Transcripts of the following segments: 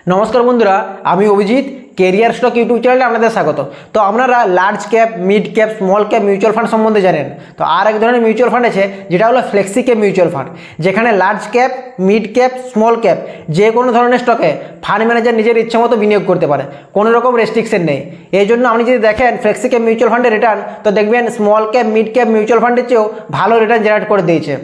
নমস্কার বন্ধুরা, আমি অভিজিৎ কেরিয়ার স্টক ইউটিউব চ্যানেলে আপনাদের স্বাগত। তো আপনারা large cap, mid cap, small cap mutual fund সম্বন্ধে জানেন। তো আর এক ধরনের মিউচুয়াল ফান্ড আছে যেটা হলো ফ্লেক্সি ক্যাপ মিউচুয়াল ফান্ড, যেখানে large cap, mid cap, small cap যে কোনো ধরনের স্টকে ফান্ড ম্যানেজার নিজের ইচ্ছা মতো বিনিয়োগ করতে পারে, কোনো রকম রেস্ট্রিকশন নেই। এই জন্য আপনি যদি দেখেন ফ্লেক্সি ক্যাপ মিউচুয়াল ফান্ডের রিটার্ন, তো দেখবেন small cap, mid cap mutual ফান্ডের চেয়েও ভালো রিটার্ন জেনারেট করে দিয়েছে।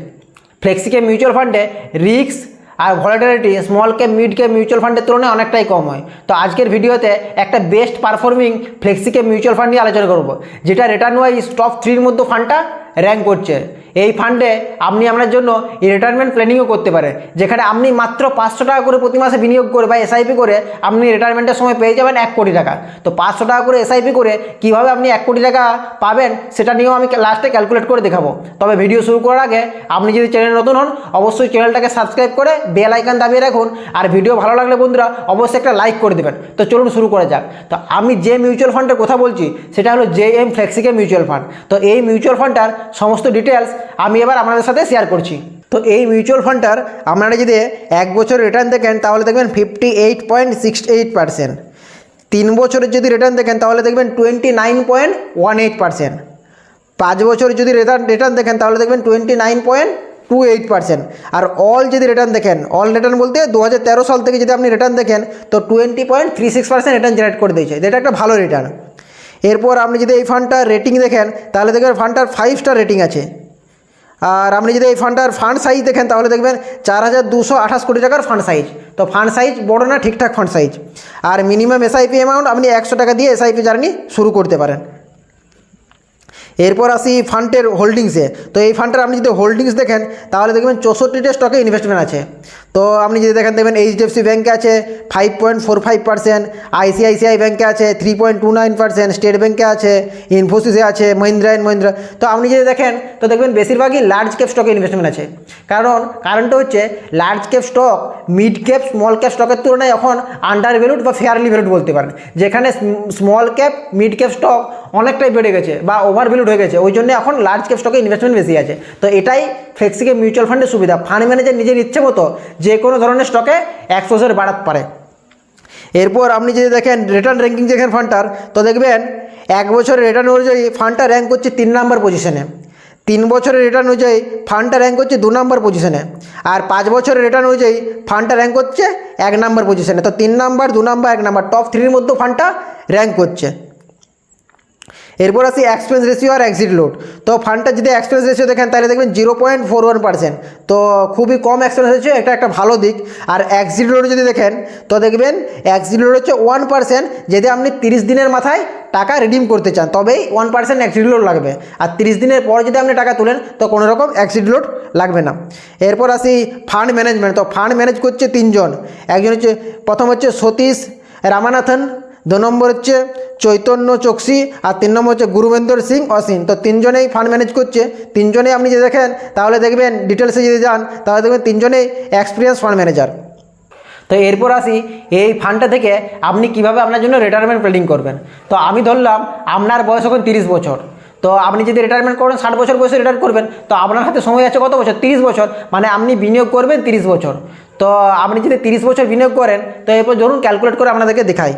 ফ্লেক্সি ক্যাপ মিউচুয়াল ফান্ডে রিস্ক আর volatility small cap, mid cap mutual ফান্ডের তুলনায় অনেকটাই কম হয়। তো আজকের ভিডিওতে একটা best performing flexi cap mutual fund নিয়ে আলোচনা করব, যেটা রিটার্ন ওয়াইজ টপ 3-র মধ্যে ফান্ডটা র্যাঙ্ক করছে। এই ফান্ডে আপনি আপনার জন্য রিটায়ারমেন্ট প্ল্যানিংও করতে পারেন, যেখানে আপনি মাত্র 500 টাকা করে প্রতি মাসে বিনিয়োগ করে বা এসআইপি করে আপনি রিটায়ারমেন্টের সময় পেয়ে যাবেন 1 কোটি টাকা। তো 500 টাকা করে এসআইপি করে কীভাবে আপনি 1 কোটি টাকা পাবেন সেটা নিয়েও আমি লাস্টে ক্যালকুলেট করে দেখাবো। তবে ভিডিও শুরু করার আগে আপনি যদি চ্যানেল নতুন হন, অবশ্যই চ্যানেলটাকে সাবস্ক্রাইব করে বেল আইকন দাবিয়ে রাখুন। আর ভিডিও ভালো লাগলে বন্ধুরা অবশ্যই একটা লাইক করে দেবেন। তো চলুন শুরু করা যাক। তো আমি যে মিউচুয়াল ফান্ডের কথা বলছি সেটা হলো JM flexi cap mutual fund. তো এই মিউচুয়াল ফান্ডটার সমস্ত ডিটেলস আমি এবার আপনাদের সাথে শেয়ার করছি। তো এই মিউচুয়াল ফান্ডটার আপনারা যদি 1 বছর রিটার্ন দেখেন তাহলে দেখবেন 58.68%। 3 বছরের যদি রিটার্ন দেখেন তাহলে দেখবেন 29.18%। 5 বছর যদি রিটার্ন দেখেন তাহলে দেখবেন 29.28%। আর অল যদি রিটার্ন দেখেন, অল রিটার্ন বলতে 2013 সাল থেকে যদি আপনি রিটার্ন দেখেন তো 20.36% রিটার্ন জেনারেট করে দিয়েছে, যেটা একটা ভালো রিটার্ন। এরপর আপনি যদি এই ফান্ডটার রেটিং দেখেন তাহলে দেখবেন ফান্ডটার 5 স্টার রেটিং আছে। আর আপনি যদি এই ফান্ডটার ফান্ড সাইজ দেখেন তাহলে দেখবেন 4228 কোটি টাকার ফান্ড সাইজ। তো ফান্ড সাইজ বড় না, ঠিকঠাক ফান্ড সাইজ। আর মিনিমাম এসআইপি অ্যামাউন্ট আপনি 100 টাকা দিয়ে এসআইপি জার্নি শুরু করতে পারেন। এরপর আসি ফান্ডের হোল্ডিংসে। তো এই ফান্ডের আপনি যদি হোল্ডিংস দেখেন তাহলে দেখবেন 64টা স্টকে ইনভেস্টমেন্ট আছে। তো আপনি যদি দেখেন দেখবেন HDFC ব্যাঙ্কে আছে 5.45%, ICICI ব্যাঙ্কে আছে 3.29%, স্টেট ব্যাঙ্কে আছে, ইনফোসিসে আছে, মহিন্দ্রা অ্যান্ড মহিন্দ্রা। তো আপনি যদি দেখেন তো দেখবেন বেশিরভাগই লার্জ ক্যাপ স্টকে ইনভেস্টমেন্ট আছে। কারণটা হচ্ছে large cap stock mid cap, small cap স্টকের তুলনায় এখন আন্ডার ভ্যালুড বা ফেয়ারলি ভ্যালুড বলতে পারেন, যেখানে small cap, mid cap stock অনেকটাই বেড়ে গেছে বা ওভার ভ্যালুড হয়ে গেছে। ওই জন্য এখন লার্জ ক্যাপ স্টকে ইনভেস্টমেন্ট বেশি আছে। তো এটাই ফ্লেক্সি ক্যাপ মিউচুয়াল ফান্ডের সুবিধা, ফান্ড ম্যানেজার নিজের ইচ্ছে মতো যে কোনো ধরনের স্টকে এক্সপোজার বাড়াতে পারে। এরপর আপনি যদি দেখেন রিটার্ন র্যাঙ্কিং দেখেন ফান্ডটার, তো দেখবেন 1 বছরের রিটার্ন অনুযায়ী ফান্ডটা র্যাঙ্ক করছে 3 নম্বর পজিশনে। 3 বছরের রিটার্ন অনুযায়ী ফান্ডটা র্যাঙ্ক করছে 2 নম্বর পজিশনে। আর 5 বছরের রিটার্ন অনুযায়ী ফান্ডটা র্যাঙ্ক করছে 1 নম্বর পজিশনে। তো 3 নম্বর, 2 নম্বর, 1 নম্বর, টপ 3-র মধ্যে ফান্ডটা র্যাঙ্ক করছে। এরপর আসি এক্সপেন্স রেশিও আর এক্সিট লোড। তো ফান্ডটা যদি এক্সপেন্স রেশিও দেখেন তাহলে দেখবেন 0.41%। তো খুবই কম এক্সপেন্স রেশিও, এটা একটা ভালো দিক। আর এক্সিট লোড যদি দেখেন তো দেখবেন এক্সিট লোড হচ্ছে 1%। যদি আপনি 30 দিনের মাথায় টাকা রিডিম করতে চান তবেই 1% এক্সিট লোড লাগবে। আর 30 দিনের পর যদি আপনি টাকা তোলেন তো কোনো রকম এক্সিট লোড লাগবে না। এরপর আসি ফান্ড ম্যানেজমেন্ট। তো ফান্ড ম্যানেজ করছে 3 জন। একজন হচ্ছে, প্রথম হচ্ছে সতীশ রামানাথন, 2 নম্বর হচ্ছে চৈতন্য চোকসি, আর 3 নম্বর হচ্ছে গুরুবেন্দর সিং অসিন। তো 3 জনেই ফান্ড ম্যানেজ করছে। 3 জনেই আপনি যদি দেখেন তাহলে দেখবেন ডিটেলসে যদি যান তাহলে দেখবেন 3 জনেই এক্সপিরিয়েন্স ফান্ড ম্যানেজার। তো এরপর আসি এই ফান্ডটা থেকে আপনি কিভাবে আপনার জন্য রিটায়ারমেন্ট প্ল্যানিং করবেন। তো আমি ধরলাম আপনার বয়স এখন 30 বছর। তো আপনি যদি রিটায়ারমেন্ট করেন 60 বছর বয়সে রিটায়ার করবেন, তো আপনার হাতে সময় আছে কত বছর? 30 বছর। মানে আপনি বিনিয়োগ করবেন 30 বছর। তো আপনি যদি 30 বছর বিনিয়োগ করেন তো এরপর ধরুন ক্যালকুলেট করে আপনাদেরকে দেখাই।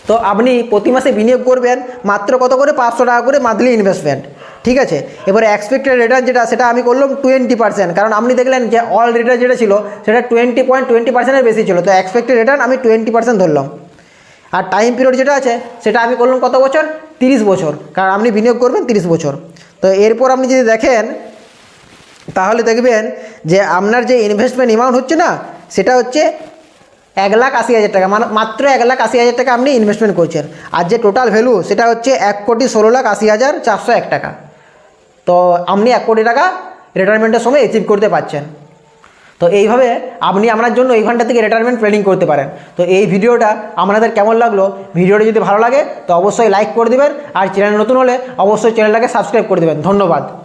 তো আপনি প্রতি মাসে বিনিয়োগ করবেন মাত্র কত করে? 500 টাকা করে মান্থলি ইনভেস্টমেন্ট, ঠিক আছে। এবারে এক্সপেক্টেড রিটার্ন সেটা আমি করলাম 20%, কারণ আপনি দেখলেন যে অল রিটার্ন যেটা ছিল সেটা 20.20%-এর বেশি ছিল। তো এক্সপেক্টেড রিটার্ন আমি 20% ধরলাম। আর টাইম পিরিয়ড যেটা আছে সেটা আমি করলাম কত বছর? 30 বছর, কারণ আপনি বিনিয়োগ করবেন 30 বছর। তো এরপর আপনি যদি দেখেন তাহলে দেখবেন যে আপনার যে ইনভেস্টমেন্ট অ্যামাউন্ট হচ্ছে না, সেটা হচ্ছে 1,80,000 টাকা। মাত্র 1,80,000 টাকা আপনি ইনভেস্টমেন্ট করছেন। আর যে টোটাল ভ্যালু সেটা হচ্ছে 1,16,80,401 টাকা। তো আপনি 1 কোটি টাকা রিটায়ারমেন্টের সময় অ্যাচিভ করতে পারছেন। তো এইভাবে আপনি আপনার জন্য এই ফান্ডটা থেকে রিটায়ারমেন্ট প্ল্যানিং করতে পারেন। তো এই ভিডিওটা আপনাদের কেমন লাগলো? ভিডিওটা যদি ভালো লাগে তো অবশ্যই লাইক করে দেবেন। আর চ্যানেল নতুন হলে অবশ্যই চ্যানেলটাকে সাবস্ক্রাইব করে দেবেন। ধন্যবাদ।